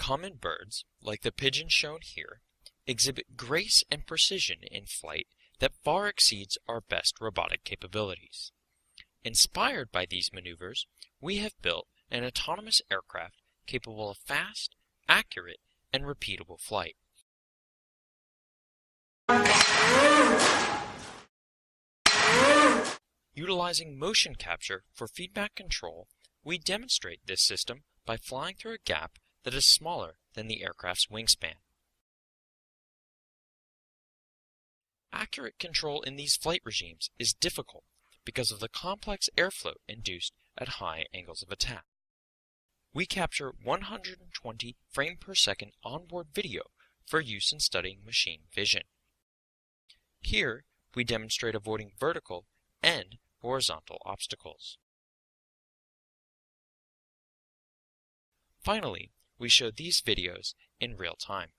Common birds, like the pigeon shown here, exhibit grace and precision in flight that far exceeds our best robotic capabilities. Inspired by these maneuvers, we have built an autonomous aircraft capable of fast, accurate, and repeatable flight. Utilizing motion capture for feedback control, we demonstrate this system by flying through a gap that is smaller than the aircraft's wingspan. Accurate control in these flight regimes is difficult because of the complex airflow induced at high angles of attack. We capture 120 frame per second onboard video for use in studying machine vision. Here, we demonstrate avoiding vertical and horizontal obstacles. Finally, we show these videos in real time.